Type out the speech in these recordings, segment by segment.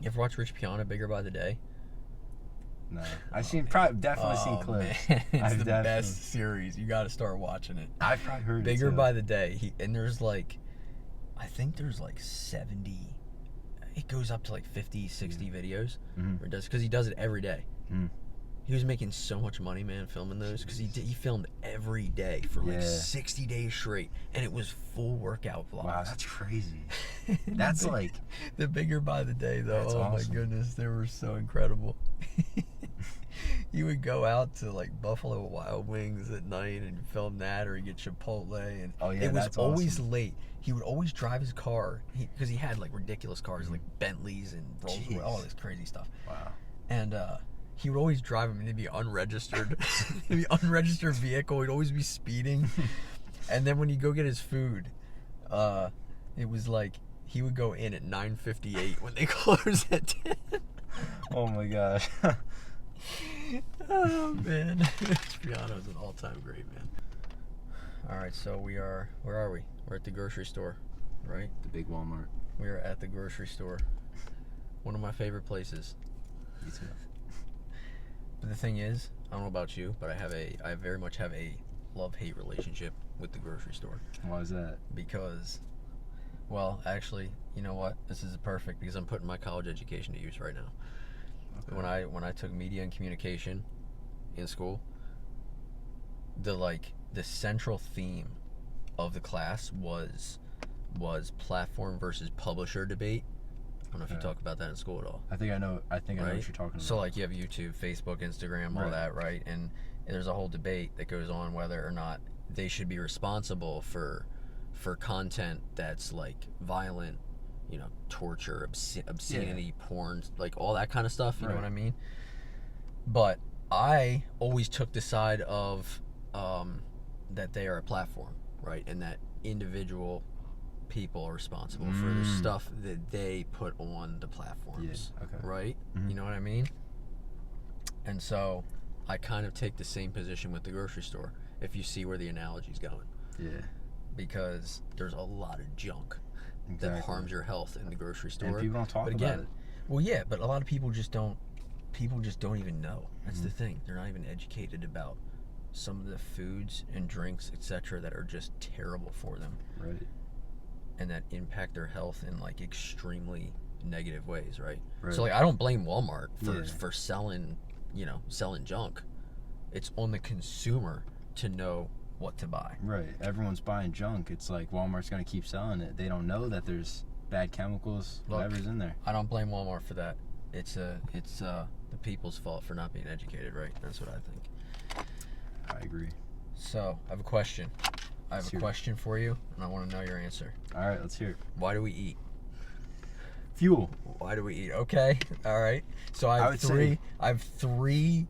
You ever watch Rich Piana, Bigger by the Day? No. Definitely seen clips. Man. It's I've the definitely... best series. You got to start watching it. I've probably heard Bigger it too. by the Day. And there's like, I think there's like 70, it goes up to like 50, 60 videos. Mm-hmm. Because he does it every day. Mm. He was making so much money, man, filming those, because he filmed every day for like 60 days straight, and it was full workout vlogs. Wow, that's crazy. That's like... The Bigger by the Day, though. That's awesome. My awesome. goodness, they were so incredible. You would go out to like Buffalo Wild Wings at night and film that, or you get Chipotle, and it was always late. He would always drive his car, because he had like ridiculous cars, like Bentleys and Rolls Royce, all this crazy stuff. Wow. And he would always drive him, and he'd be unregistered. He'd be unregistered vehicle. He'd always be speeding. And then when you go get his food, it was like he would go in at 9:58 when they closed at 10. Oh my gosh. Oh man, Piano's an all-time great, man. All right, so where are we? We're at the grocery store, right? The big Walmart. We are at the grocery store. One of my favorite places. Me too. But the thing is, I don't know about you, but I very much have a love-hate relationship with the grocery store. Why is that? Because, well, actually, you know what? This is perfect, because I'm putting my college education to use right now. Okay. When I took media and communication in school, the central theme of the class was platform versus publisher debate. I don't know if you talk about that in school at all. I think I know what you're talking about. So like you have YouTube, Facebook, Instagram, all that, right? And there's a whole debate that goes on whether or not they should be responsible for content that's like violent, you know, torture, obscenity, porn, like all that kind of stuff, you know what I mean? But I always took the side of that they are a platform, right? And that individual people are responsible for the stuff that they put on the platforms, right? Mm-hmm. You know what I mean? And so I kind of take the same position with the grocery store, if you see where the analogy's going. Yeah. Because there's a lot of junk that harms your health in the grocery store. And people don't talk about it. Well, yeah, but a lot of people just don't even know. That's the thing. They're not even educated about some of the foods and drinks, etc., that are just terrible for them. Right. And that impact their health in like extremely negative ways, right? So like I don't blame Walmart for selling junk. It's on the consumer to know what to buy. Right. Everyone's buying junk. It's like Walmart's going to keep selling it. They don't know that there's bad chemicals, whatever's in there. I don't blame Walmart for that. It's the people's fault for not being educated, right? That's what I think. I agree. So, I have a question. I have a question for you, and I want to know your answer. All right, let's hear it. Why do we eat? Fuel. Why do we eat? Okay. All right. So I have three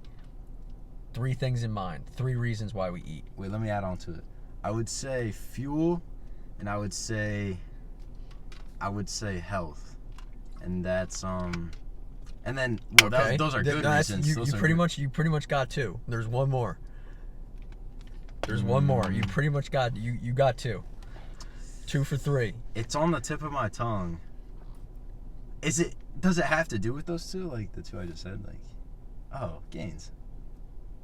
things in mind. 3 reasons why we eat. Wait, let me add on to it. I would say fuel, and I would say health, and that's and then those are good reasons. You pretty much got 2. There's one more. You pretty much got you got 2. 2 for 3. It's on the tip of my tongue. Does it have to do with those 2? Like the 2 I just said? Like, gains.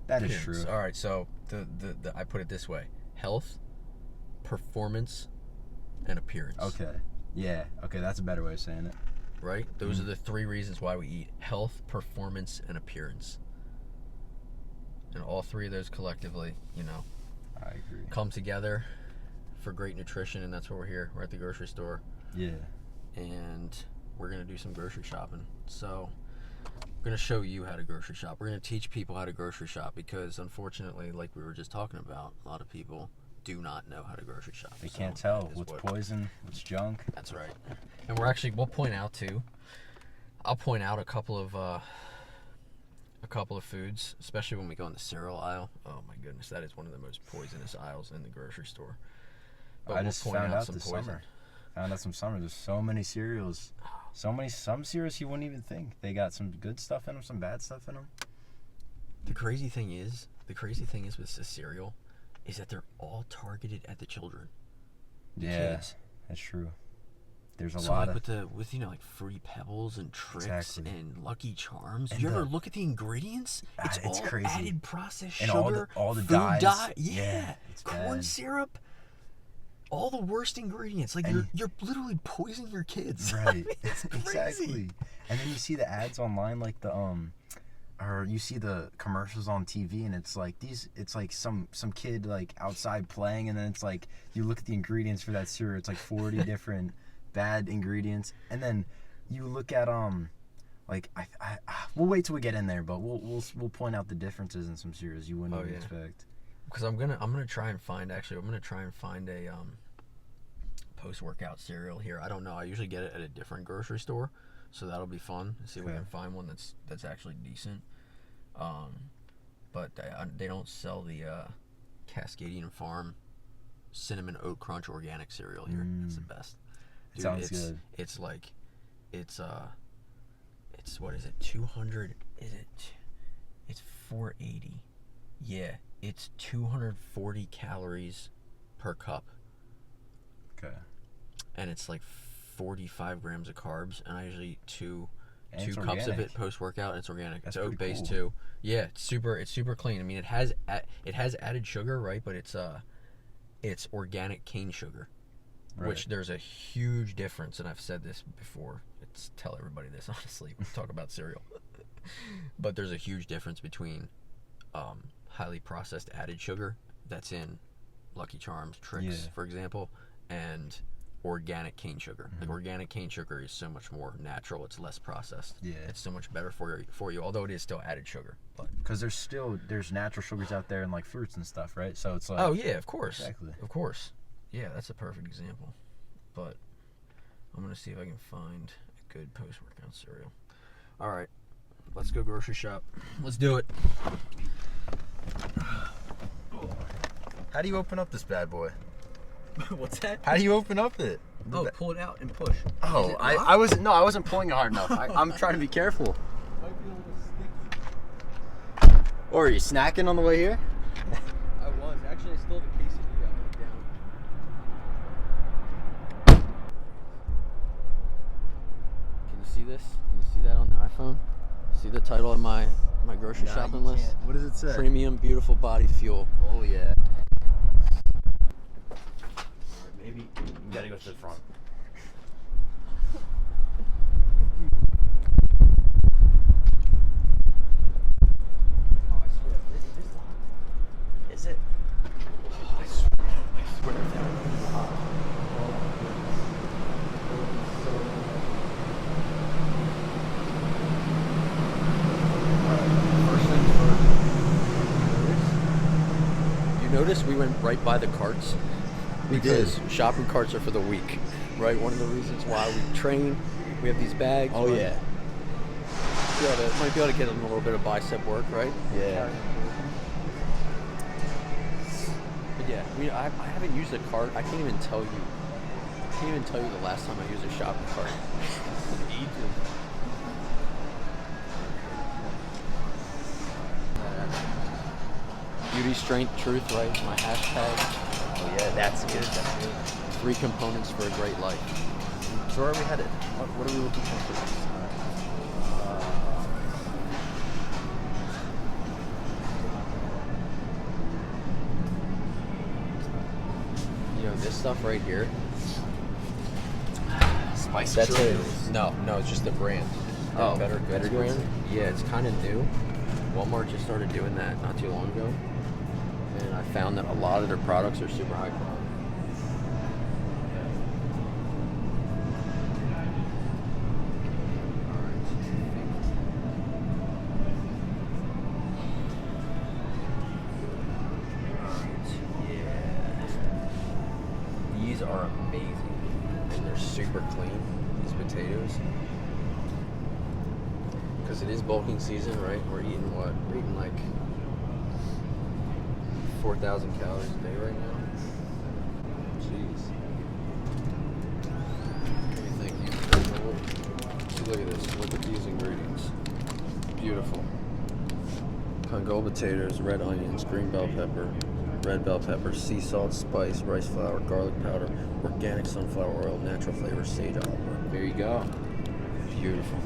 That is true. All right, so the I put it this way: health, performance, and appearance. Okay. Yeah. Okay, that's a better way of saying it. Right? Those are the 3 reasons why we eat: health, performance, and appearance. And all 3 of those collectively, I agree, come together for great nutrition, and that's why we're here. We're at the grocery store. Yeah. And we're going to do some grocery shopping. So we're going to show you how to grocery shop. We're going to teach people how to grocery shop because, unfortunately, like we were just talking about, a lot of people do not know how to grocery shop. They can't tell what's poison, what's junk. That's right. And we'll point out, too. I'll point out a couple of foods, especially when we go in the cereal aisle. Oh, my goodness. That is one of the most poisonous aisles in the grocery store. But I just found out this summer. There's so many cereals. Some cereals you wouldn't even think. They got some good stuff in them, some bad stuff in them. The crazy thing is with the cereal is that they're all targeted at the children. Yeah, that's true. There's a so lot like of with like Fruity Pebbles and Tricks Exactly. and Lucky Charms. And Do you ever look at the ingredients? It's all crazy. added processed And sugar, all the food dyes. dye, yeah, it's corn bad. syrup. All the worst ingredients. Like you're literally poisoning your kids. Right. I mean, it's crazy. Exactly. And then you see the ads online, like the or you see the commercials on TV, and it's like it's like some kid like outside playing, and then it's like you look at the ingredients for that cereal, it's like 40 different bad ingredients, and then you look at like I we'll wait till we get in there, but we'll point out the differences in some cereals you wouldn't even expect. Because I'm gonna try and find a post-workout cereal here. I don't know. I usually get it at a different grocery store, so that'll be fun. See if we can find one that's actually decent. But they don't sell the Cascadian Farm Cinnamon Oat Crunch organic cereal here. It's the best. Dude, Sounds good. It's like it's what is it? 200? Is it? It's 480. Yeah, it's 240 calories per cup. Okay. And it's like 45 grams of carbs, and I usually eat two cups organic. of it post workout, and it's organic. That's it's oat based cool. too. Yeah, it's super clean. I mean, it has added sugar, right? But it's organic cane sugar, which there's a huge difference. And I've said this before. Tell everybody this honestly. We talk about cereal, but there's a huge difference between highly processed added sugar that's in Lucky Charms, Tricks, for example, and organic cane sugar. Like organic cane sugar is so much more natural. It's less processed. Yeah, it's so much better for you. Although it is still added sugar, but because there's natural sugars out there in like fruits and stuff, right? So it's like, oh yeah, of course, exactly, of course, yeah, that's a perfect example. But I'm gonna see if I can find a good post-workout cereal. All right, let's go grocery shop. Let's do it. How do you open up this bad boy? What's that? How do you open up it? Oh, pull it out and push. Oh, I wasn't pulling it hard enough. I'm trying to be careful. Might be a little sticky. Or are you snacking on the way here? I was. Actually, I still have a quesadilla. I put it down. Can you see this? Can you see that on the iPhone? See the title of my grocery shopping list? What does it say? Premium Beautiful Body Fuel. Oh, yeah. Maybe you gotta go to the front. Oh, I swear, is this locked? Is it? Oh, I swear that was locked. First things first. You notice we went right by the carts? Because shopping carts are for the weak, right? One of the reasons why we train, we have these bags. Oh, yeah. Might be able to get them a little bit of bicep work, right? Yeah. But yeah, I haven't used a cart. I can't even tell you the last time I used a shopping cart. Beauty, strength, truth, right? My hashtag. Oh, yeah, that's good. 3 components for a great life. So where are we headed? What are we looking for next? You know, this stuff right here. Spicy. That's no, it's just the brand. Oh, Better Goods brand. Yeah, it's kind of new. Walmart just started doing that not too long ago, and I found that a lot of their products are super high quality. These are amazing, and they're super clean, these potatoes. Because it is bulking season, right? We're eating what? We're eating like 4,000 calories a day right now. Jeez. What do you think? Look at this. Look at these ingredients. Beautiful. Congo potatoes, red onions, green bell pepper, red bell pepper, sea salt, spice, rice flour, garlic powder, organic sunflower oil, natural flavor, sage olive oil. There you go. Beautiful.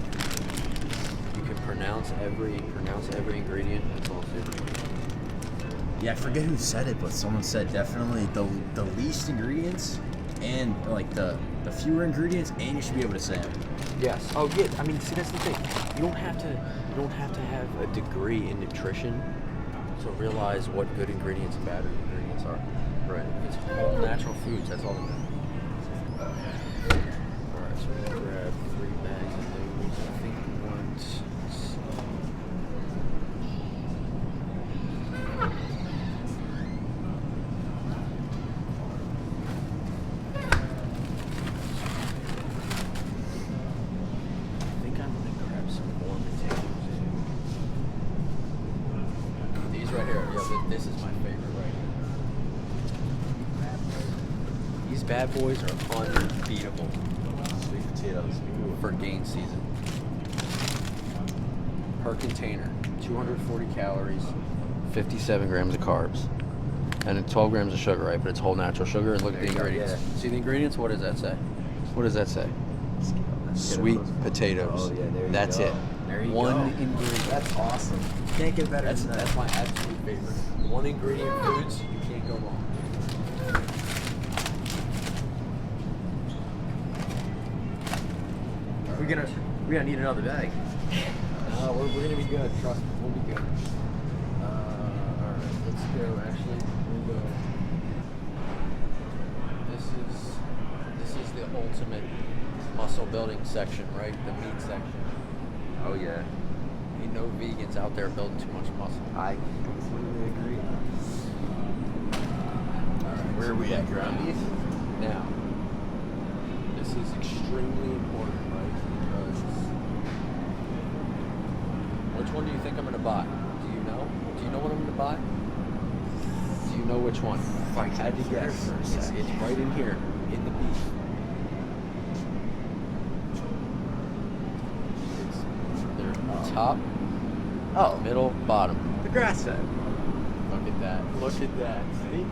You can pronounce every ingredient. It's all super. Yeah, I forget who said it, but someone said definitely the least ingredients and like the fewer ingredients, and you should be able to say them. Yes. Oh yeah. I mean, see, that's the thing. You don't have to have a degree in nutrition to realize what good ingredients and bad ingredients are. Right. It's all natural foods. That's all that matters. All right. So we're gonna grab 3 bags of those. I think we want. Right here, yeah, this is my favorite right here. These bad boys are unbeatable. Sweet potatoes. For gain season. Per container, 240 calories, 57 grams of carbs, and then 12 grams of sugar, right? But it's whole natural sugar. And look at the ingredients. Yeah. See the ingredients? What does that say? What does that say? Sweet potatoes. Oh, yeah, there you That's go. it. There you One go. ingredient. That's awesome. Can't get better than that. That's my absolute favorite. One ingredient foods, you can't go wrong. We're gonna need another bag. No, we're gonna be good. Trust me, we'll be good. All right, let's go. Actually, we'll go. This is the ultimate muscle building section, right? The meat section. Oh yeah. Ain't no vegans out there building too much muscle. I completely agree. Alright, Where are we at? Ground beef? now, this is extremely important, right? Because which one do you think I'm going to buy? Do you know? Do you know what I'm going to buy? Do you know which one? If I had to guess, It's right in here, in the beef. Top, middle, bottom. The grass fed. Look at that. Look at that. See?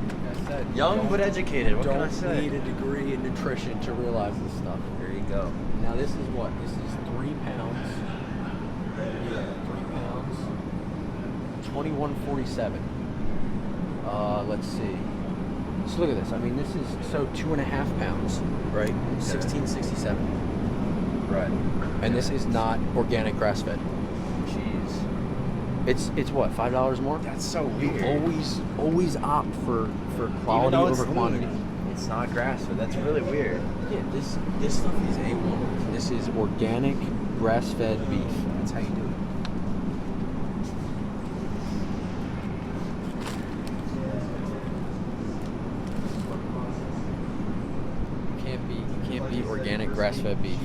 Like I said, Young but educated. What can I don't say? need a degree in nutrition to realize this stuff. There you go. Now this is what? This is 3 pounds. Yeah, 3 pounds. 2147. Let's see. Just look at this. I mean, this is so 2.5 pounds, right? 1667. Right. And this is not organic grass-fed. Jeez. It's what, $5 more? That's so weird. You always opt for quality Even though it's over quantity. lean, it's not grass fed. That's really weird. Yeah, this stuff is A1. This is organic grass-fed beef. That's how you do it. You can't beat organic grass-fed beef.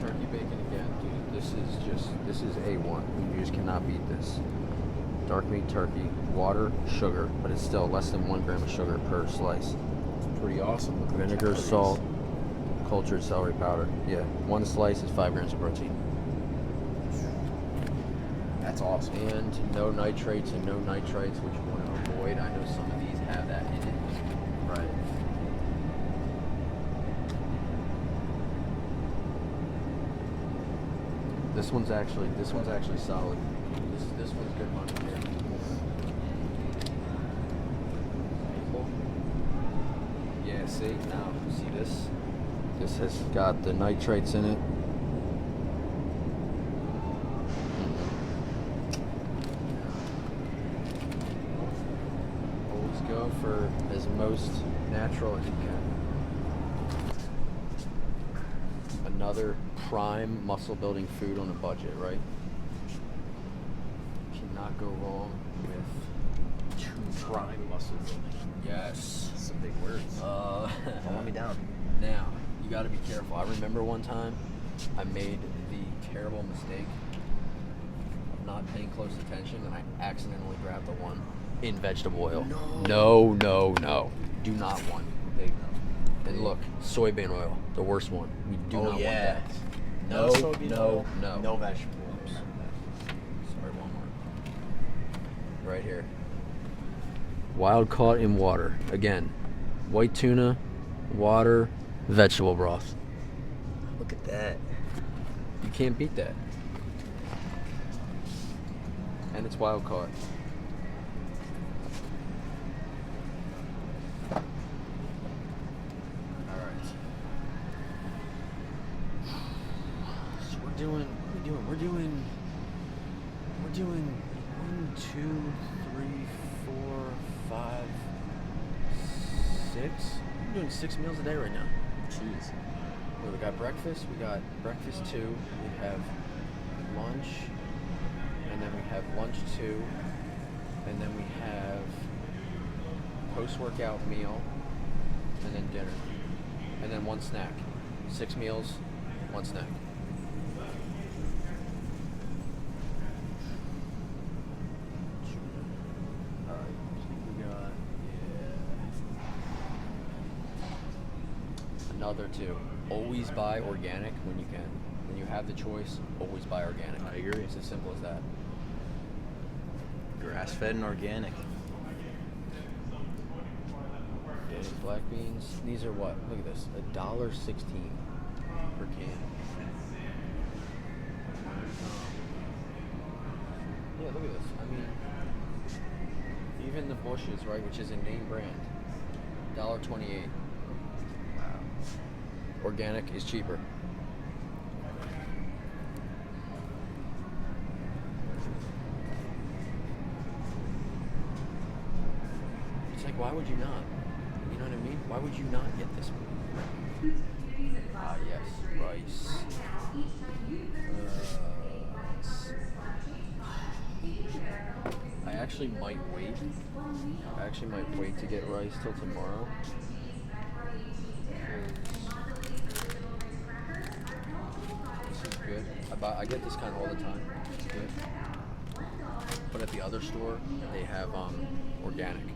Turkey bacon again, dude. This is A1. You just cannot beat this. Dark meat turkey, water, sugar, but it's still less than 1 gram of sugar per slice. Pretty awesome. Look at the Vinegar, calories. salt, cultured celery powder. Yeah, 1 slice is 5 grams of protein. That's awesome. And no nitrates and no nitrites, which you want to avoid. I know some of these have that in it. Right. This one's actually solid. This one's good money here. Yeah, see now, see this? This has got the nitrates in it. Always go for as most natural as you can. Another prime muscle building food on a budget, right? Cannot go wrong with Prime muscle building. yes. Some big words. Calm me down. Now, you got to be careful. I remember one time I made the terrible mistake of not paying close attention, and I accidentally grabbed the one in vegetable oil. No. Do not want. There you go. And look, soybean oil, the worst one. We do not want that. No soybean oil, no. no vegetable oils. Sorry, one more. Right here. Wild caught in water. Again, white tuna, water, vegetable broth. Look at that. You can't beat that. And it's wild caught. Alright. So we're doing 1, 2, 3, 4, 5, 6. We're doing 6 meals a day right now. Jeez. We got breakfast. We got breakfast 2. We have lunch, and then we have lunch 2, and then we have post-workout meal, and then dinner, and then 1 snack. 6 meals, 1 snack. All right, we got another 2. Always buy organic when you can. When you have the choice, always buy organic. I agree. It's as simple as that. Grass-fed and organic. Yeah, these black beans. These are what? Look at this. $1.16 per can. Yeah, look at this. I mean, even the Bushes, right, which is a name brand, $1.28. Wow. Organic is cheaper. It's like, why would you not? You know what I mean? Why would you not get this one? Ah, yes, rice. I actually might wait. To get rice till tomorrow. This is good. I get this kind all the time. It's good. But at the other store, they have organic.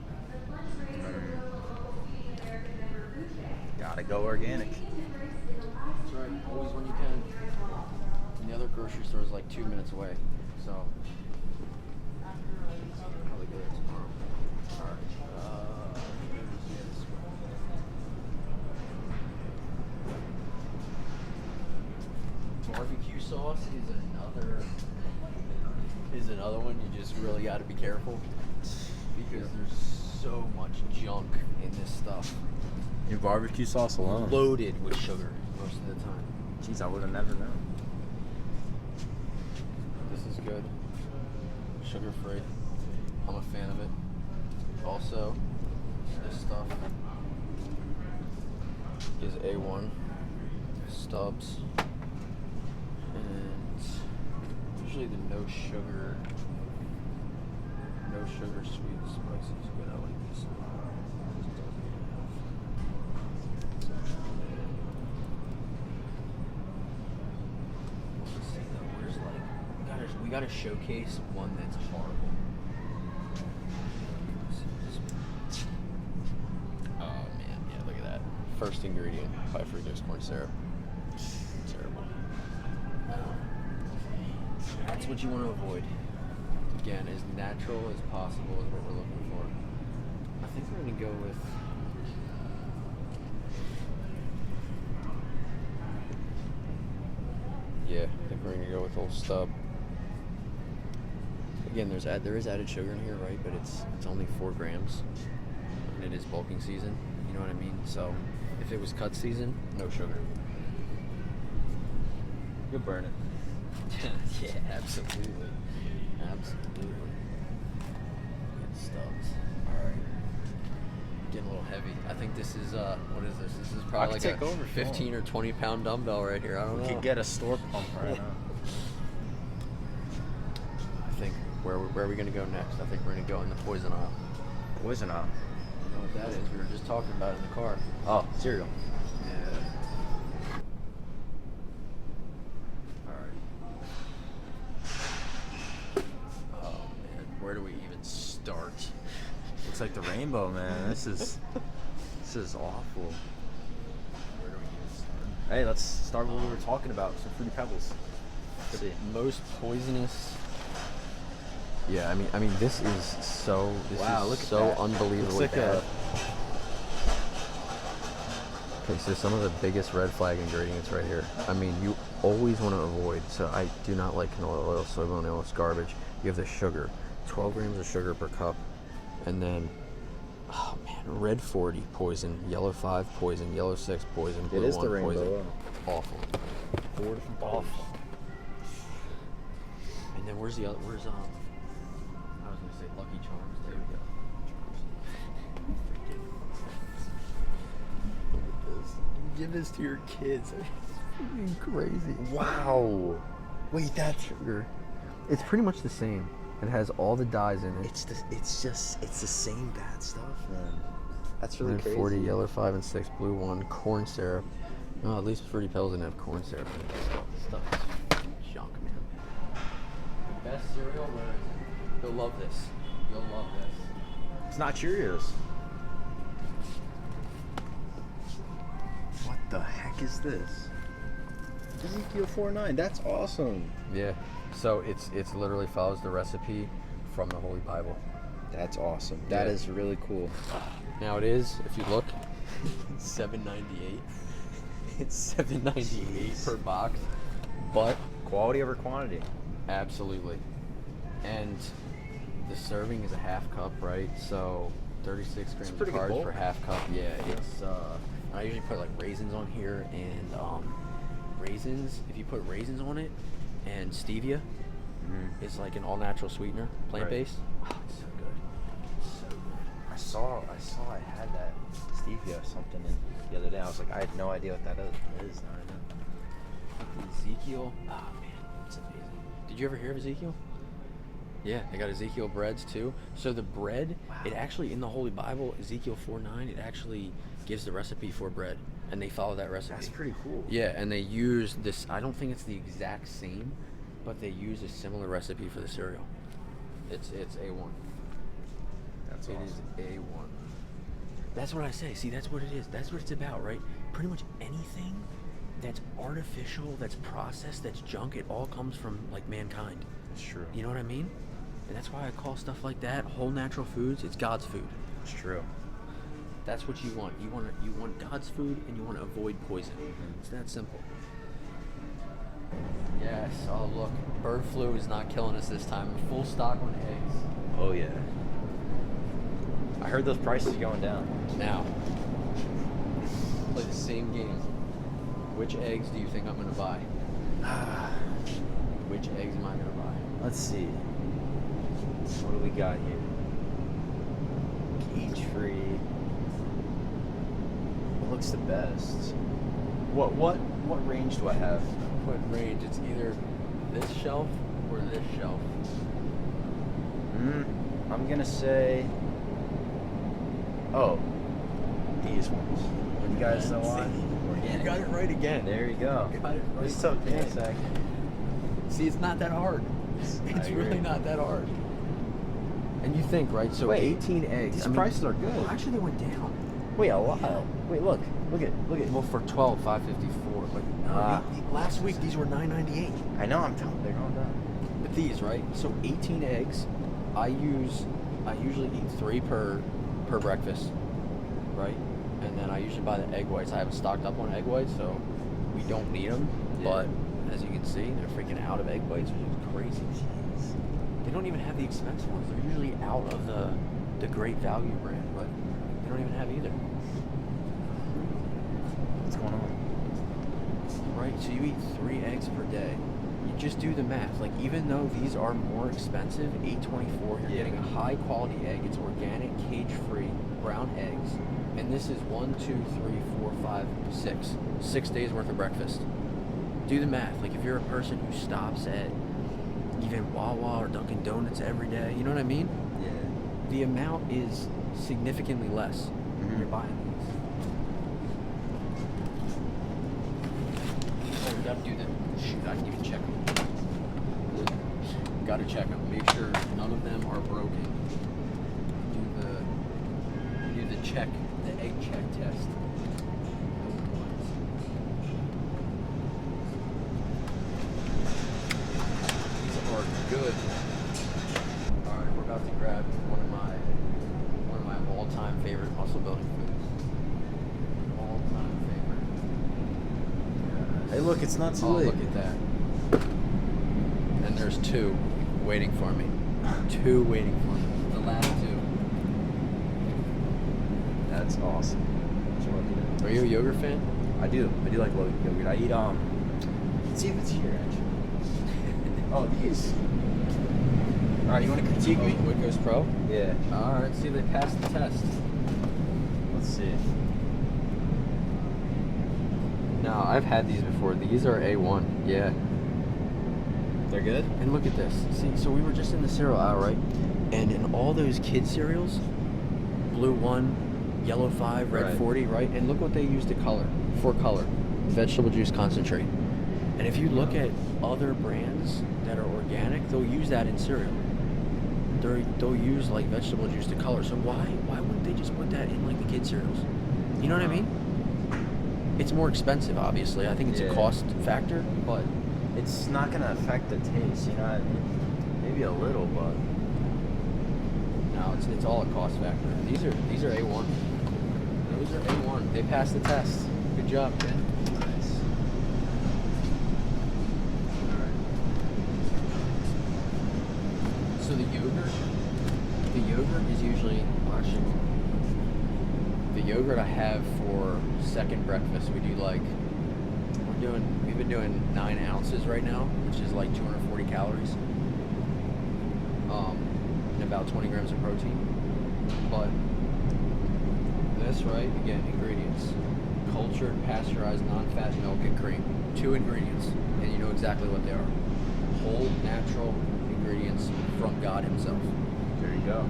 Gotta go organic. That's right. Always when you can. And the other grocery store is like 2 minutes away. So probably go there tomorrow. All right. Barbecue sauce is another one you just really got to be careful because there's so much junk in this stuff. Your barbecue sauce alone. Loaded with sugar most of the time. Jeez, I would have never known. This is good. Sugar free. I'm a fan of it. Also, this stuff is A1. Stubbs. And usually the no sugar sweet and spicy is good. I like this. Let's see though, where's like we gotta showcase one that's horrible. Oh man, yeah, look at that. First ingredient, high fructose corn syrup. Terrible. That's what you want to avoid. Again, as natural as possible is what we're looking for. I think we're going to go with... Yeah, I think we're going to go with Old Stub. Again, there is added sugar in here, right? But it's only 4 grams. And it is bulking season. You know what I mean? So, if it was cut season, no sugar. You'll burn it. Yeah, absolutely. Absolutely. Good stuff. Alright. Getting a little heavy. I think this is, what is this? This is probably like a 15 or 20 pound dumbbell right here. I don't know. We could get a store pump right now. I think, where are we going to go next? I think we're going to go in the poison aisle. Poison aisle? You know what that is? We were just talking about it in the car. Oh, cereal. Yeah. Where do we even start? Looks like the rainbow, man. This is awful. Hey, let's start with what we were talking about. Some Fruity Pebbles. Let's see. Most poisonous. Yeah, I mean, this is so. This Wow, is look at so that. unbelievably Looks like bad. a- Okay, so some of the biggest red flag ingredients right here. I mean, you always want to avoid. So I do not like canola oil, soybean oil. It's garbage. You have the sugar, 12 grams of sugar per cup, and then, oh man, red 40 poison, yellow 5 poison, yellow 6 poison, blue It is 1 the rainbow poison. oil. Awful. 4 different Awful. And then where's the other? Where's I was gonna say Lucky Charms. There we go. Give this to your kids. It's freaking crazy. Wow. Wait, that's Sugar. It's pretty much the same. It has all the dyes in it. it's the same bad stuff, man. That's really Red crazy. 40, yellow 5 and 6, blue 1, corn syrup. No, at least Fruity Pebbles didn't have corn syrup in it. This stuff is junk, man. The best cereal, where is it? You'll love this. You'll love this. It's not Cheerios. What the heck is this? Ezekiel 4:9. That's awesome. Yeah. So it's literally follows the recipe from the Holy Bible. That's awesome. That Yeah. is really cool. Now it is, if you look, it's $7.98. It's $7.98 per box, but Quality over quantity. absolutely. And the serving is a half cup, right? So 36 grams of pretty good carbs bulk. for half cup. Yeah, it's. I usually put like raisins on here, and raisins. If you put raisins on it, and stevia, it's like an all-natural sweetener, plant-based. Oh, it's so good. It's so good. I saw I had that stevia or something the other day. I was like, I had no idea what that is. Now I know. Ezekiel. Oh man, it's amazing. Did you ever hear of Ezekiel? Yeah, they got Ezekiel breads too. So the bread, it actually in the Holy Bible, Ezekiel 4:9, it actually gives the recipe for bread, and they follow that recipe. That's pretty cool. Yeah, and they use this. I don't think it's the exact same, but they use a similar recipe for the cereal. It's A1. That's It awesome. is A1. That's what I say. See, that's what it is. That's what it's about, right? Pretty much anything that's artificial, that's processed, that's junk, it all comes from like mankind. It's true. You know what I mean? And that's why I call stuff like that whole natural foods. It's God's food. It's true. That's what you want. You want God's food, and you want to avoid poison. It's that simple. Yes. Oh look, bird flu is not killing us this time. We're full stock on eggs. Oh yeah. I heard those prices are going down. Now, play the same game. Which eggs do you think I'm going to buy? Which eggs am I going to buy? Let's see. What do we got here? Cage free. What looks the best? What range do I have? What range? It's either this shelf or this shelf. I'm gonna say. Oh, these ones. You guys know why? You got it right again. There you go. You got it right This took me a again. sec. See, it's not that hard. It's agree. really not that hard. And you think, right? So Wait, 18 eggs. these I mean, prices are good. well, actually, they went down. Wait, a lot. Wait, look at. Well, for 12, $5.54. But last week these were $9.98. I know. I'm telling you, they're going down. But these, right? So 18 eggs. I usually eat 3 per breakfast, right? And then I usually buy the egg whites. I haven't stocked up on egg whites, so we don't need them. Yeah. But as you can see, they're freaking out of egg whites, which is crazy. They don't even have the expensive ones. They're usually out of the great value brand, but they don't even have either. What's going on? Right, so you eat 3 eggs per day. You just do the math. Like, even though these are more expensive, $8.24, you're getting a high quality egg. It's organic, cage-free, brown eggs. And this is 1, 2, 3, 4, 5, 6. 6 days worth of breakfast. Do the math. Like, if you're a person who stops at even Wawa or Dunkin' Donuts every day, you know what I mean? Yeah. The amount is significantly less when you're buying these. Oh, we gotta do the. Shoot, I didn't even check them. Gotta check them. Make sure none of them are broken. Do the check, the egg check test. good. All right, we're about to grab one of my all-time favorite muscle building foods. All-time favorite. Hey, look, it's not too Oh, late. look at that. And there's 2 waiting for me. 2 waiting for me. The last 2. That's awesome. Are you a yogurt fan? I do like yogurt. I eat let's see if it's here actually. Oh, these. All right, you want to critique me? Wickos Pro? Yeah. All right, see if they passed the test. Let's see. No, I've had these before. These are A1. Yeah. They're good. And look at this. See, so we were just in the cereal aisle, right? And in all those kid cereals, blue 1, yellow 5, red Right. 40, right? And look what they use to color, for color. Vegetable juice concentrate. And if you look at other brands that are organic, they'll use that in cereal. They'll use like vegetable juice to color. So why wouldn't they just put that in like the kid cereals? You know what I mean? It's more expensive, obviously. I think it's a cost factor, but It's not gonna affect the taste, you know what I mean? Maybe a little, but no, it's all a cost factor. These are A1. Those are A1. They passed the test. Good job, Ben. nice. So the yogurt is usually actually the yogurt I have for second breakfast. We do like we've been doing 9 ounces right now, which is like 240 calories, and about 20 grams of protein. But this, right, again, ingredients: cultured, pasteurized, non-fat milk and cream. 2 ingredients, and you know exactly what they are. Whole, natural ingredients from God Himself. There you go.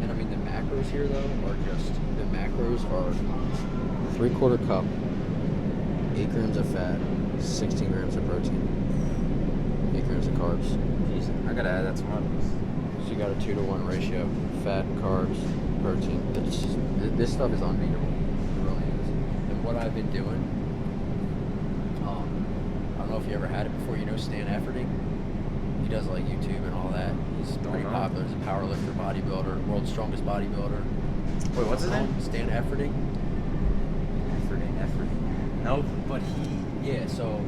And I mean, the macros here, though, are just, the macros are 3/4 cup, 8 grams of fat, 16 grams of protein, 8 grams of carbs. Jeez, I gotta add that to my list. So you got a 2-to-1 ratio: fat, carbs, protein. This stuff is unbeatable. It really is. And what I've been doing, I don't know if you ever had it before. You know Stan Efferding? He does like YouTube and all that. He's pretty popular. He's a power lifter, bodybuilder, world's strongest bodybuilder. Wait, what's his name? Stan Efferding. Efferding. Nope. But yeah, so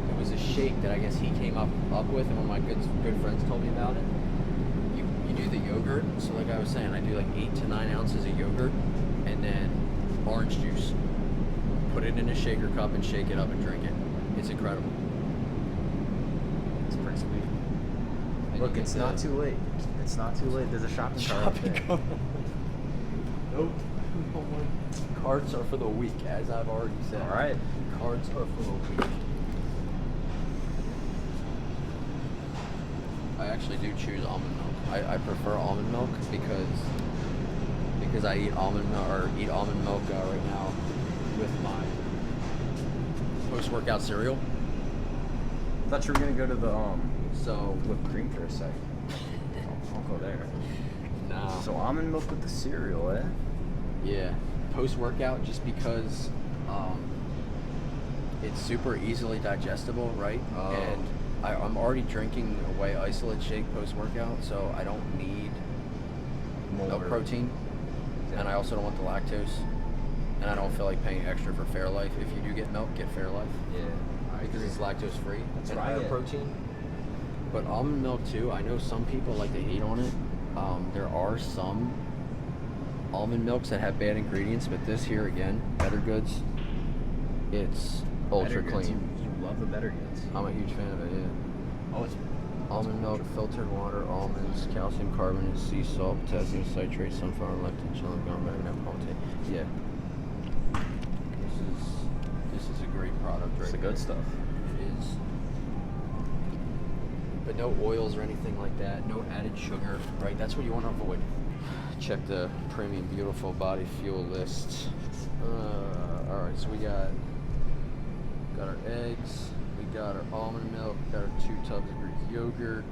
it was a shake that I guess he came up with, and one of my good friends told me about it. You do the yogurt, so like I was saying, I do like 8 to 9 ounces of yogurt, and then orange juice. Put it in a shaker cup and shake it up and drink it. It's incredible. It's pretty sweet. And Look, you it's get not too late. It's not too late. There's a shopping cart up there. Nope. Carts are for the weak, as I've already said. All right. Carts are for the weak. I actually do choose almond milk. I prefer almond milk because I eat almond milk right now with my post-workout cereal. I thought you were gonna go to the So whipped cream for a second. I'll go there. no. So almond milk with the cereal, eh? Yeah, post-workout, just because it's super easily digestible, right? Oh. And I'm already drinking a whey isolate shake post-workout, so I don't need milk protein, and I also don't want the lactose, and I don't feel like paying extra for Fairlife. If you do get milk, get Fairlife. Yeah. Because it's lactose free That's and what I higher get. protein. But almond milk too, I know some people like to hate on it. There are some almond milks that have bad ingredients, but this here again, Better Goods, it's ultra Better Goods, clean. You love the Better Goods. I'm a huge fan of it, yeah. Oh, it's Almond milk, filtered water, almonds, calcium carbonate, sea salt, potassium citrate, sunflower lectin, chili gum, palmitate. Yeah. This is a great product right the here. good stuff. It is. But no oils or anything like that. No added sugar, right? That's what you want to avoid. Check the premium beautiful body fuel list. All right, so we got our eggs, we got our almond milk, got our 2 tubs of Greek yogurt.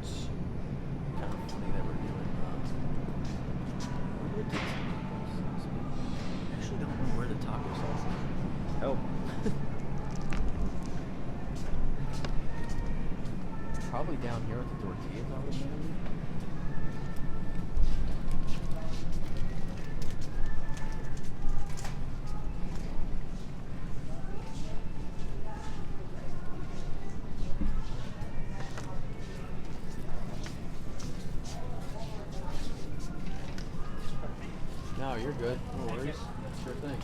Kind of funny that we're doing. Where did the taco sauce be? I actually don't know where the taco sauce is. Help. down here with the tortillas, I would imagine. No, you're good. No worries. Sure thing.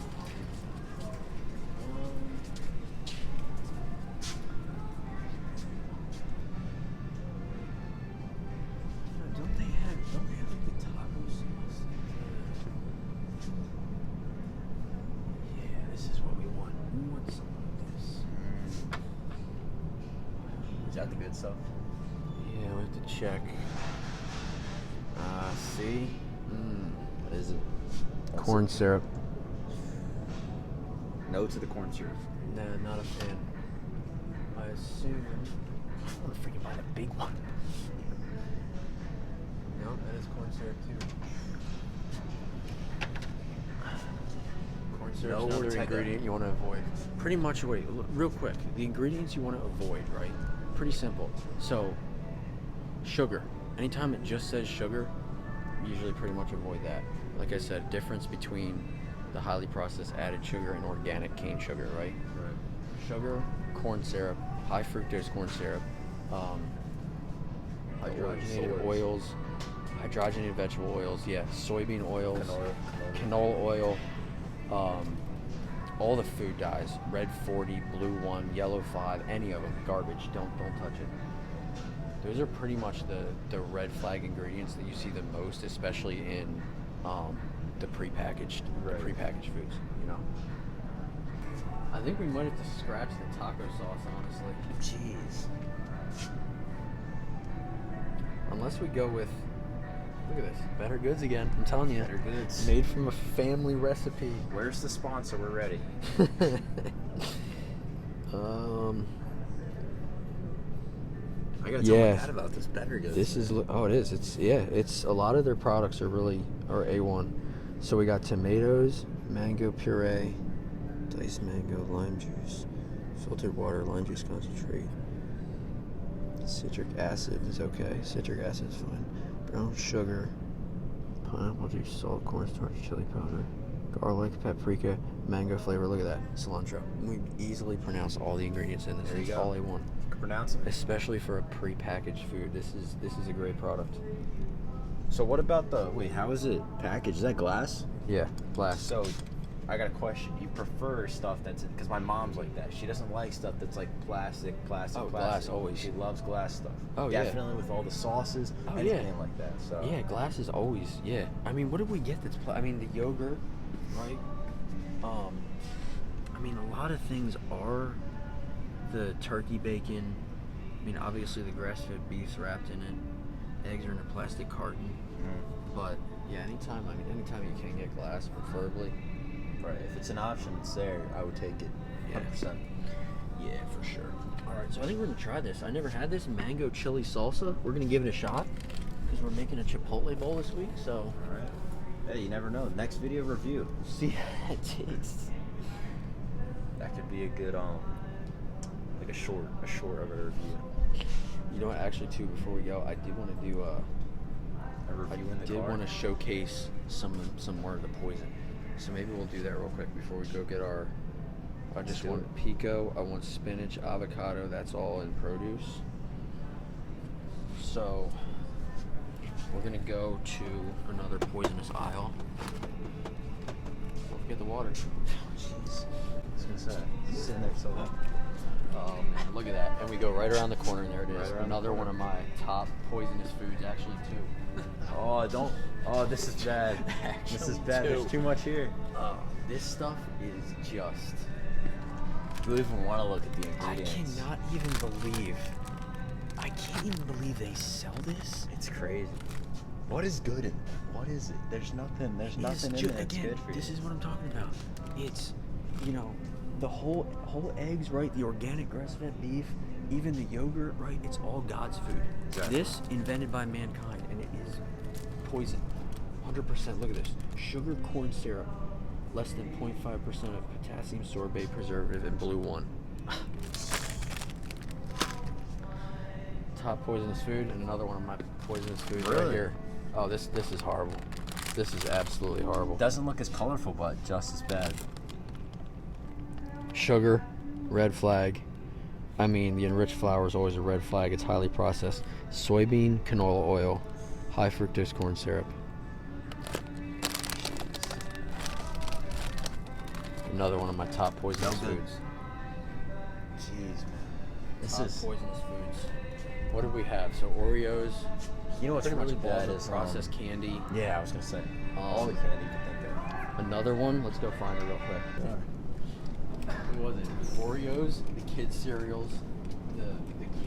Don't they have like the taco sauce? Yeah, this is what we want. We want some of this. Is that the good stuff? Yeah, we have to check. See? What is it? Corn syrup. No to the corn syrup. Nah, not a fan. I assume. I want to freaking buy the big one. No, that is corn syrup too. Corn syrup is another ingredient you want to avoid. Pretty much, wait, real quick. The ingredients you want to avoid, right? Pretty simple. So, sugar. Anytime it just says sugar, usually pretty much avoid that. Like I said, difference between the highly processed added sugar and organic cane sugar, right? Right. Sugar, corn syrup, high fructose corn syrup, hydrogenated oils, hydrogenated vegetable oils, yeah, soybean oils, canola oil, all the food dyes, red 40, blue 1, yellow 5, any of them, garbage, don't touch it. Those are pretty much the red flag ingredients that you see the most, especially in the prepackaged foods, you know. I think we might have to scratch the taco sauce, honestly. Jeez. Unless we go with, look at this, Better Goods again. I'm telling you, Better Goods. made from a family recipe. Where's the sponsor? We're ready. I gotta tell my dad about this Better Goods. This is, oh, it is. It's a lot of their products are A1. So we got tomatoes, mango puree, diced mango, lime juice, filtered water, lime juice concentrate. Citric acid is okay. Citric acid is fine. Brown sugar, pineapple juice, salt, cornstarch, chili powder, garlic, paprika, mango flavor. Look at that. Cilantro. We easily pronounce all the ingredients in this. There you It's go. all A1. Pronounce it. Especially for a pre-packaged food. This is a great product. So what about how is it packaged? Is that glass? Yeah, glass. So, I got a question. You prefer stuff that's, because my mom's like that. She doesn't like stuff that's like plastic. Oh, glass, always. She loves glass stuff. Oh, yeah. Definitely with all the sauces, Oh, anything yeah. like that. So Yeah, glass is always, yeah. I mean, what did we get that's, I mean, the yogurt, right? I mean, a lot of things are the turkey bacon. I mean, obviously the grass-fed beef's wrapped in it. Eggs are in a plastic carton. But, yeah, anytime you can get glass, preferably. Right. If it's an option, it's there. I would take it. 100%. Yeah, for sure. All right, so I think we're gonna try this. I never had this mango chili salsa. We're gonna give it a shot because we're making a Chipotle bowl this week. So, All right. Hey, you never know. Next video review. see how it tastes. That could be a good like a short of a review. You know what? Actually, too, before we go, I did want to do A review in the did car. want to showcase some more of the poison. So maybe we'll do that real quick before we go get our. I just do want it. pico. I want spinach, avocado. That's all in produce. So we're gonna go to another poisonous aisle. Don't forget the water. Jeez. I was gonna say, it's sitting there so long. Oh man, look at that. And we go right around the corner, and there it is. Right around Another the one of my top poisonous foods, actually, too. Oh, don't. Oh, this is bad. This is Actually, bad. too. There's too much here. This stuff is just. Do you even want to look at the I ingredients? cannot even believe. I can't even believe they sell this. It's crazy. What is good in what is it? There's nothing. There's nothing in it that's Again, good for you. this is what I'm talking about. It's, the whole eggs, right? The organic grass-fed beef, even the yogurt, right? It's all God's food. Exactly. This invented by mankind, and it is poison. 100%. Look at this. Sugar corn syrup, less than 0.5% of potassium sorbate preservative, and blue 1. top poisonous food, and another one of my poisonous foods Really? right here. Oh, this is horrible. This is absolutely horrible. Doesn't look as colorful, but just as bad. Sugar, red flag. I mean, the enriched flour is always a red flag. It's highly processed. Soybean canola oil, high fructose corn syrup. Another one of my top poisonous No good. foods. Jeez, man. This Top is. poisonous foods. What did we have? So Oreos. You know what's Pretty really much all bad the is processed candy. Yeah, I was gonna say all the candy you can think Another one. Let's go find it real quick. What was it? Oreos, the kids cereals, the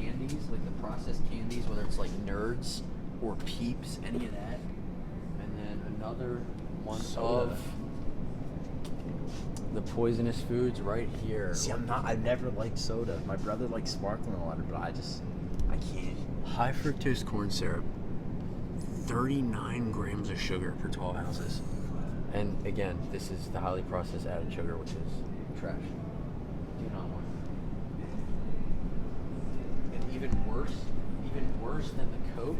candies, like the processed candies, whether it's like Nerds or Peeps, any of that. And then another one Soda. of the poisonous foods right here. of. See, I've never liked soda. My brother likes sparkling water, but I can't. High fructose corn syrup. 39 grams of sugar per 12 ounces. And again, this is the highly processed added sugar, which is trash. Do not want. And even worse than the Coke.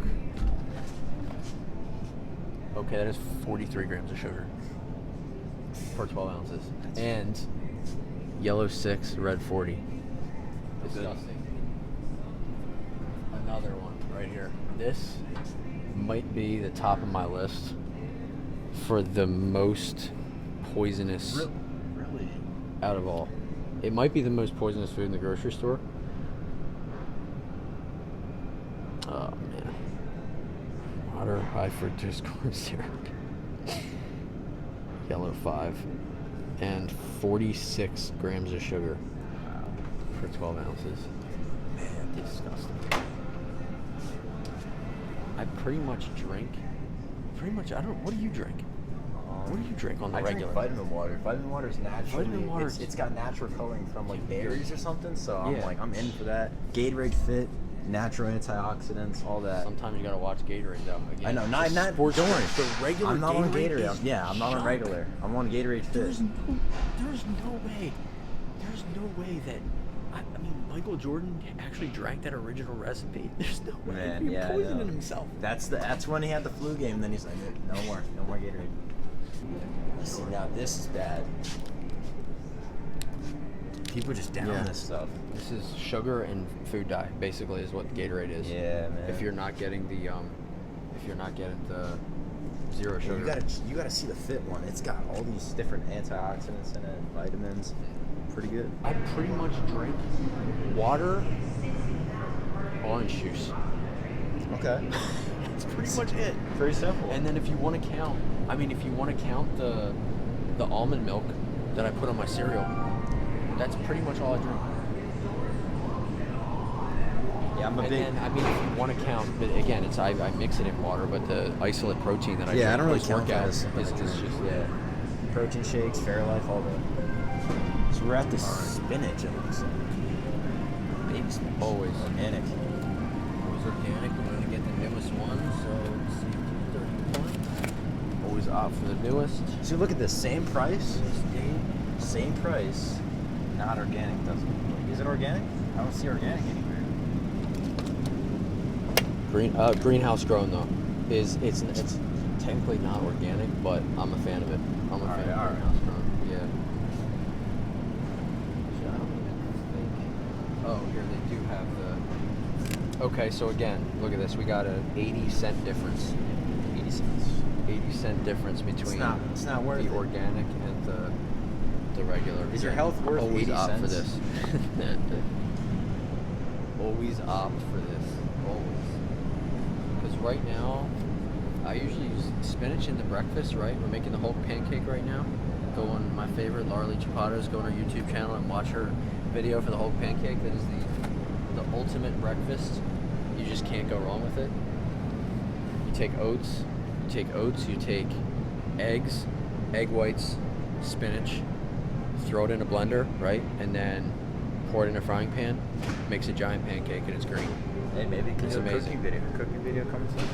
Okay, that is 43 grams of sugar per 12 ounces. And yellow 6, red 40. Disgusting. Another one right here. This might be the top of my list for the most poisonous Really? out of all. It might be the most poisonous food in the grocery store. Oh man. Water, high fructose corn syrup. Yellow 5. And 46 grams of sugar for 12 ounces. Man, disgusting. I pretty much drink. I don't. What do you drink? What do you drink on the I regular? drink vitamin water. Vitamin water is naturally. Vitamin water It's got natural coloring from like berries or something. So Yeah. I'm in for that. Gatorade Fit, natural antioxidants, all that. Sometimes you gotta watch Gatorade though. Again, I know, not sports don't worry. drink. The regular I'm not on Gatorade Gatorade. is I'm not on junk. regular. I'm on Gatorade Fit. There's no way that. I mean, Michael Jordan actually drank that original recipe. There's no way Man, he yeah, I poisoned know. himself. That's when he had the flu game. And then he's like, no more Gatorade. See, now this is bad. People just down Yeah. this stuff. This is sugar and food dye, basically, is what Gatorade is. Yeah, man. If you're not getting the zero sugar. You gotta see the Fit one. It's got all these different antioxidants in it, vitamins. Pretty good. I pretty much drink water, orange juice. Okay. That's pretty much it. Pretty simple. And then if you want to count, the almond milk that I put on my cereal, that's pretty much all I drink. yeah, I'm a And big. then, I mean, if you want to count, but again, it's I mix it in water, but the isolate protein that I Yeah, I drink don't really post-workout count that as is just yeah. Protein shakes, Fairlife, all that. So we're at the spinach. It looks like. Baby spinach. Always. Organic. always organic. I'm going to get the newest one, so let's see, 31. Always opt for the newest. So look at this, same price. Same price. Not organic, doesn't it? Is it organic? I don't see organic anywhere. Greenhouse grown though. It's technically not organic, but I'm a fan of it. I'm a fan of greenhouse grown. Yeah. Oh, here they do have the. Okay, so again, look at this. We got an 80-cent difference. 80 cents. 80-cent difference between It's not worth the it. organic and the regular. Is your health worth Always 80 opt for cents? this. Always opt for this. Always. Because right now, I usually use spinach in the breakfast, right? We're making the Hulk pancake right now. Go on my favorite, Larly Chapatos, go on our YouTube channel and watch her video for the Hulk pancake. That is the ultimate breakfast. You just can't go wrong with it. You take oats, you take eggs, egg whites, spinach, throw it in a blender, right? And then pour it in a frying pan, makes a giant pancake, and it's green. Hey, maybe you can It's do a amazing. cooking video coming soon.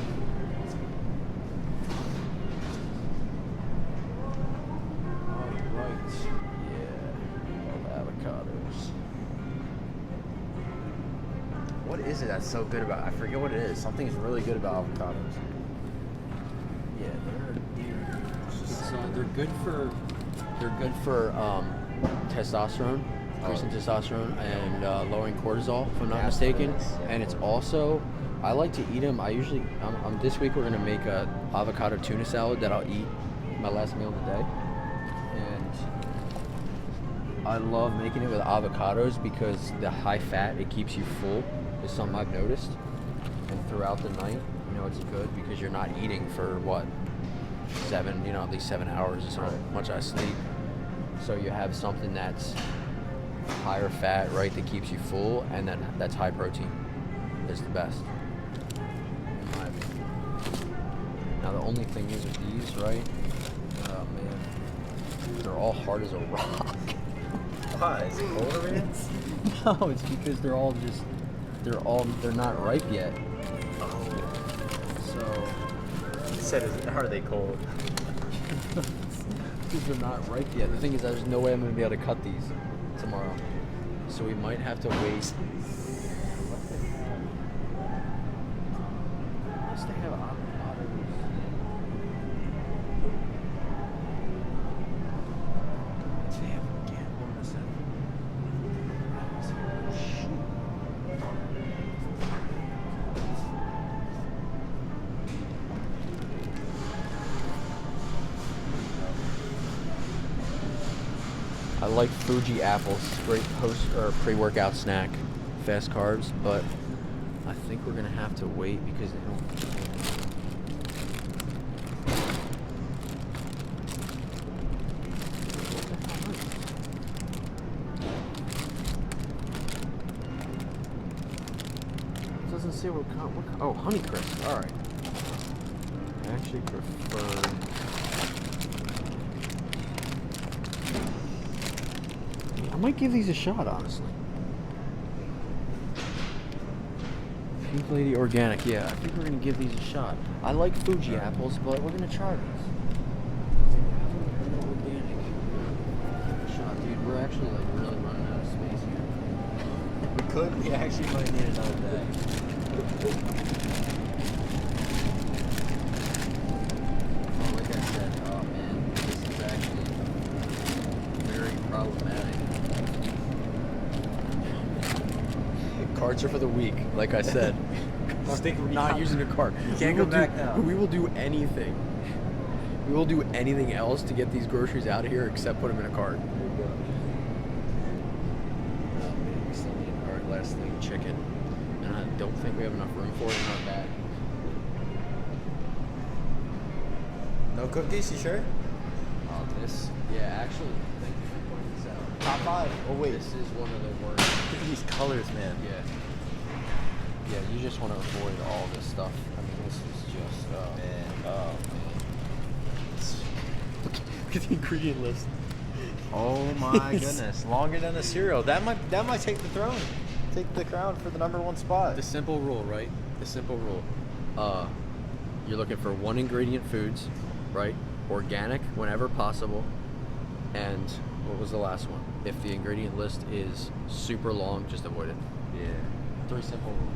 Alright. Yeah. All avocados. What is it that's so good about? I forget what it is. Something's really good about avocados. Yeah, they're good for testosterone, increasing testosterone and lowering cortisol, if I'm not mistaken. And it's also, I like to eat them. This week we're gonna make a avocado tuna salad that I'll eat my last meal of the day. And I love making it with avocados because the high fat, it keeps you full, is something I've noticed. And throughout the night, it's good because you're not eating for what, at least 7 hours is how much I sleep. So you have something that's higher fat, right, that keeps you full, and then that's high protein. It's the best. In my opinion. Now the only thing is with these, right? Oh man, they're all hard as a rock. Why? Is it cold over here? No, it's because they're not ripe yet. Oh. So You said, are they cold? because they're not ripe yet. The thing is, there's no way I'm gonna be able to cut these tomorrow. So we might have to wait. Unless they have avocados. Damn, can't hold this in. I like Fuji apples. Great post or pre-workout snack, fast carbs. But I think we're gonna have to wait because they don't. It doesn't say what kind. Oh, Honeycrisp. All right. I actually prefer. I might give these a shot, honestly. Pink Lady Organic, yeah, I think we're gonna give these a shot. I like Fuji apples, but we're gonna try these. Organic. Shot, dude. We're actually really running out of space here. We actually might need another day. Like I said, oh man, this is actually very problematic. Carts are for the weak, like I said. Not using a cart. You can't go back now. We will do anything. We will do anything else to get these groceries out of here except put them in a cart. We still need our last thing, chicken. And I don't think we have enough room for it in our bag. No cookies, you sure? This? Yeah, actually, thank you for pointing this out. Top 5. Oh wait. This is one of the worst. Look at these colors, man. Yeah. Yeah, you just want to avoid all this stuff. I mean, this is just, man. Look at the ingredient list. Oh my goodness. Longer than the cereal. That might take the throne. Take the crown for the #1 spot. The simple rule, right? The simple rule. You're looking for 1 ingredient foods, right? Organic whenever possible. And what was the last one? If the ingredient list is super long, just avoid it. Yeah. 3 simple rules.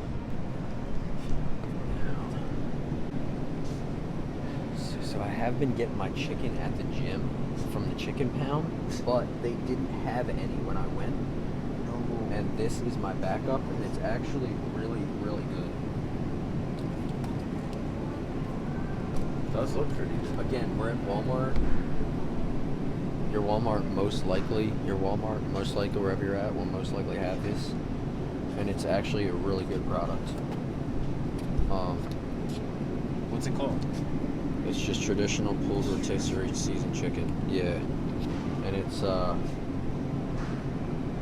So I have been getting my chicken at the gym from the chicken pound, but they didn't have any when I went. And this is my backup, and it's actually really, really good. It does look pretty good. Again, we're at Walmart. Your Walmart most likely wherever you're at will most likely have this, and it's actually a really good product. What's it called? It's just traditional pulled rotisserie seasoned chicken. Yeah, and it's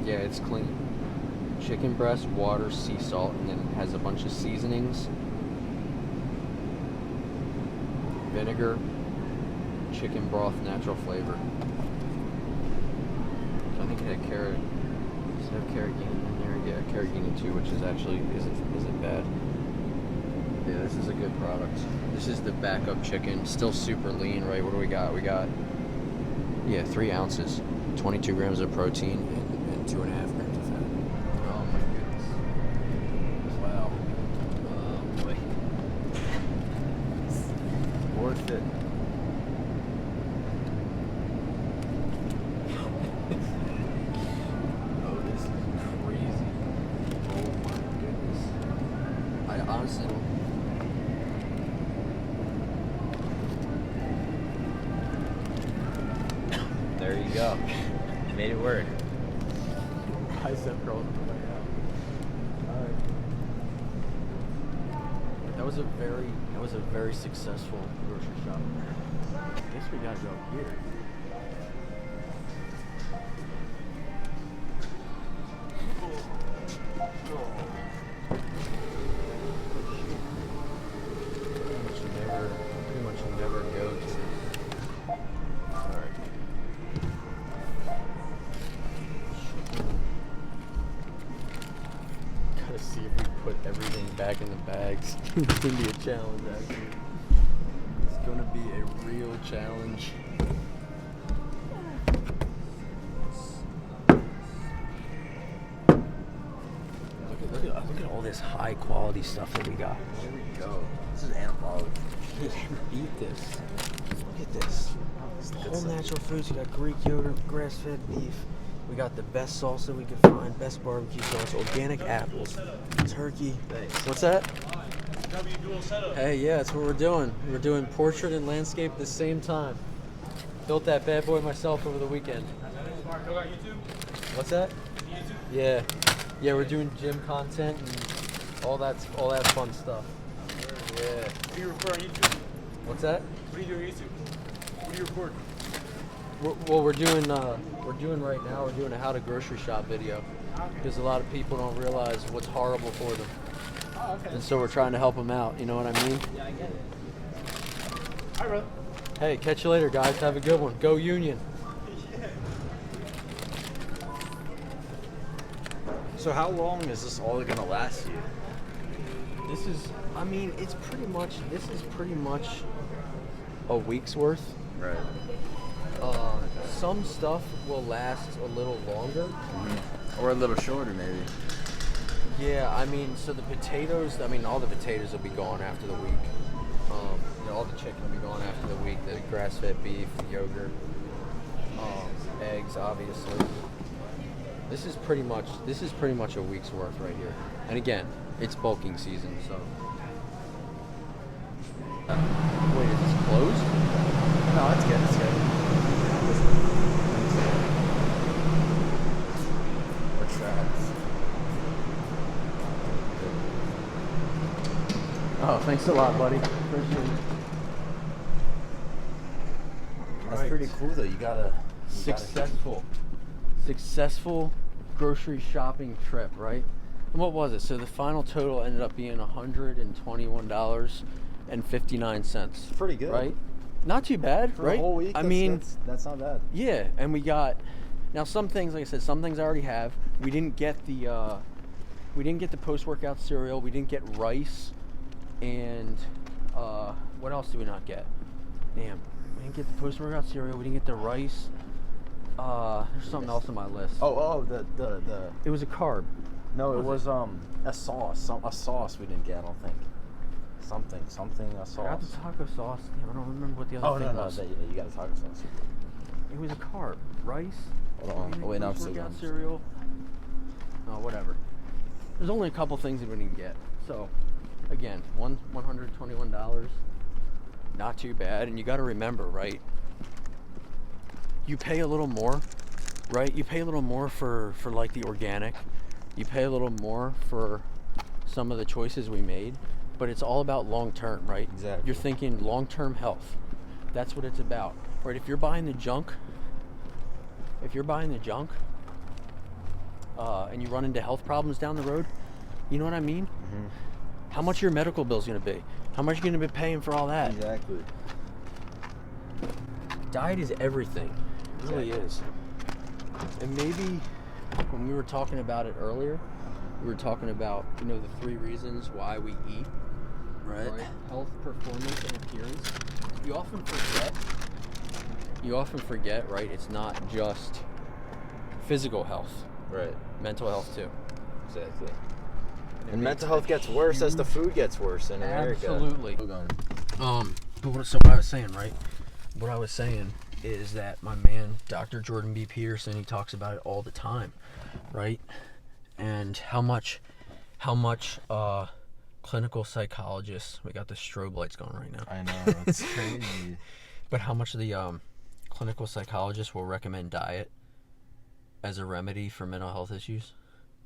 it's clean. Chicken breast, water, sea salt, and then it has a bunch of seasonings, vinegar, chicken broth, natural flavor. I think it had carrot. Does it have carrageenan in there? Yeah, carrageenan too, which is actually isn't bad. Yeah, this is a good product. This is the backup chicken, still super lean, right? What do we got? We got 3 ounces, 22 grams of protein, and 2.5 grams of fat. Oh my goodness! Wow. There you go. You made it work. Bicep curls on the way out. Alright. That was a very successful grocery shop. I guess we gotta go here. Pretty much never go to this. Alright. Gotta see if we put everything back in the bags. It's gonna be a challenge, actually. It's gonna be a real challenge. Look at all this high quality stuff that we got. Here we go. This is anabolic. Eat this. Look at this. Whole natural foods. We got Greek yogurt, grass-fed beef. We got the best salsa we could find, best barbecue sauce, organic apples, turkey. What's that? Hey, yeah, that's what we're doing. We're doing portrait and landscape at the same time. Built that bad boy myself over the weekend. What's that? Yeah. Yeah, we're doing gym content and all that fun stuff. Yeah. What do you record on YouTube? What's that? What do you do on YouTube? What do you record? We're doing right now. We're doing a how to grocery shop video because a lot of people don't realize what's horrible for them, and so we're trying to help them out. You know what I mean? Yeah, I get it. Hi, brother. Hey, catch you later, guys. Have a good one. Go Union. So how long is this all gonna last you? This is pretty much a week's worth. Right. Some stuff will last a little longer. Mm-hmm. Or a little shorter, maybe. Yeah, I mean, so the potatoes, all the potatoes will be gone after the week. All the chicken will be gone after the week. The grass-fed beef, the yogurt, eggs, obviously. This is pretty much a week's worth right here. And again, it's bulking season, so. Wait, is this closed? No, it's good. It's good. What's that? Oh, thanks a lot, buddy. Appreciate it. That's pretty cool, though. You gotta. Successful grocery shopping trip, right? And what was it? So the final total ended up being $121.59. Pretty good. Right? Not too bad, For right? a whole week. That's not bad. Yeah, and we got now some things, like I said, some things I already have. We didn't get the post-workout cereal. We didn't get rice, and what else did we not get? Damn, we didn't get the post-workout cereal. We didn't get the rice. There's something else on my list. The It was a carb. No, it was a sauce. A sauce we didn't get, I don't think. Something, a sauce. I got the taco sauce. Damn, I don't remember what the other thing was. You got a taco sauce. It was a carb. Rice. Hold on. Oh, wait, no, I'm still post-workout going. cereal. Oh, whatever. There's only a couple things that we didn't get. So, again, $121. Not too bad. And you got to remember, right? You pay a little more, right? You pay a little more for like the organic. You pay a little more for some of the choices we made, but it's all about long term, right? Exactly. You're thinking long term health. That's what it's about, right? If you're buying the junk, and you run into health problems down the road, you know what I mean? Mm-hmm. How much your medical bill's gonna be? How much are you gonna be paying for all that? Exactly. Diet is everything. It really is. And maybe when we were talking about it earlier, we were talking about, the 3 reasons why we eat. Right? Health, performance, and appearance. You often forget, right? It's not just physical health. Right. Mental health too. Exactly. And mental health gets worse as the food gets worse in America. Absolutely. What I was saying, right? What I was saying is that my man, Dr. Jordan B. Peterson, he talks about it all the time, right? And how much clinical psychologists, we got the strobe lights going right now. I know, it's crazy. But how much the clinical psychologists will recommend diet as a remedy for mental health issues.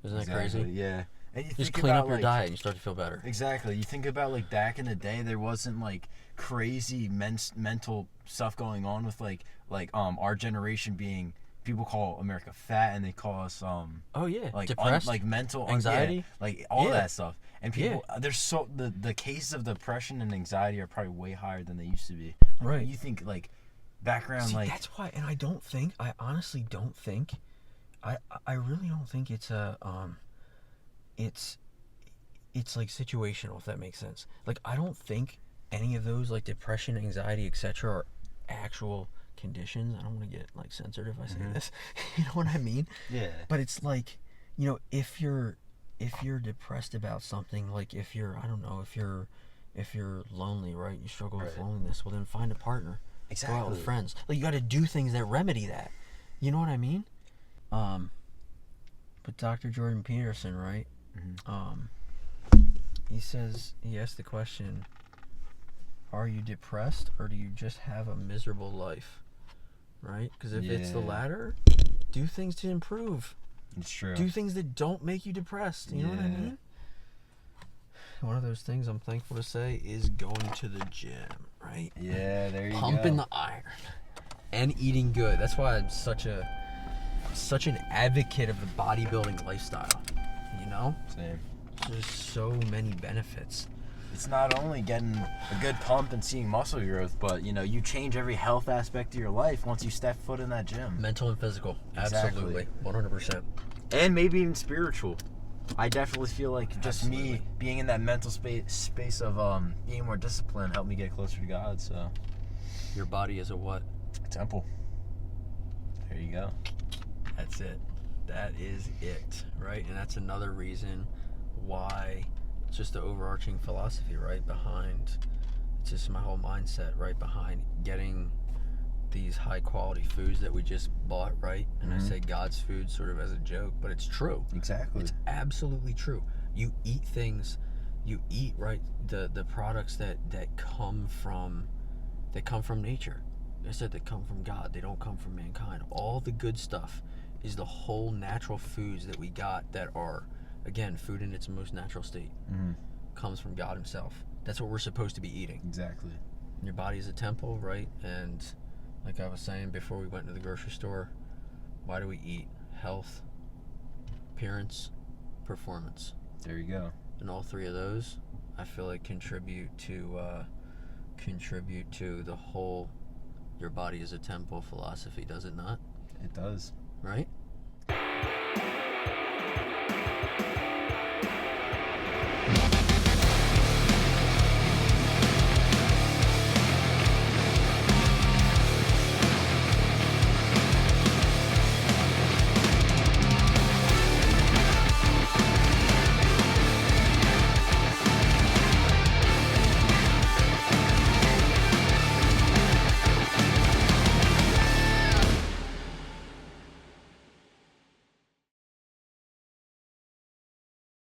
Isn't that Exactly, crazy? yeah. And you Just think clean about, up your like, diet and you start to feel better. Exactly. You think about, like, back in the day, there wasn't, like, crazy mental stuff going on with, like our generation being, people call America fat, and they call us, Oh yeah, like, depressed, like mental anxiety, yeah, like all Yeah. that stuff. And people, there's so the cases of depression and anxiety are probably way higher than they used to be. Like, Right. You think, like, background, See, like, that's why, and I honestly don't think, I really don't think it's a it's like situational, if that makes sense. Like, I don't think any of those, like depression, anxiety, etc., are actual conditions. I don't want to get like censored if I say this. You know what I mean? yeah, But it's like, you know, if you're depressed about something, like if you're, I don't know, if you're lonely, right? You struggle with Right. loneliness. Well, then find a partner. Go out with exactly. friends. Like, you got to do things that remedy that. You know what I mean? But Dr. Jordan Peterson, right? He says, he asked the question, are you depressed or do you just have a miserable life? Right? Because if it's the Yeah. latter, do things to improve. It's true. Do things that don't make you depressed. You know what I Yeah. mean? One of those things I'm thankful to say is going to the gym, right? Yeah, there you Pumping go. the iron and eating good. That's why I'm such an advocate of the bodybuilding lifestyle. You know? Same. There's so many benefits. It's not only getting a good pump and seeing muscle growth, but, you know, you change every health aspect of your life once you step foot in that gym. Mental and physical. Exactly. Absolutely. 100%. And maybe even spiritual. I definitely feel like just me Absolutely. being in that mental space of being more disciplined helped me get closer to God. So, Your body is a what? temple. There you go. That's it. That is it, right? And that's another reason why, just the overarching philosophy, right, behind, it's just my whole mindset, right, behind getting these high quality foods that we just bought, right? And I say God's food sort of as a joke, but it's true. Exactly. It's absolutely true. You eat things, right, the products that come from nature. I said they come from God. They don't come from mankind. All the good stuff is the whole natural foods that we got that are, again, food in its most natural state. Comes from God himself. That's what we're supposed to be eating. Exactly. Your body is a temple, right? And like I was saying before we went to the grocery store, why do we eat? Health, appearance, performance. There you go. And all three of those, I feel like contribute to the whole your body is a temple philosophy, does it not? It does. Right?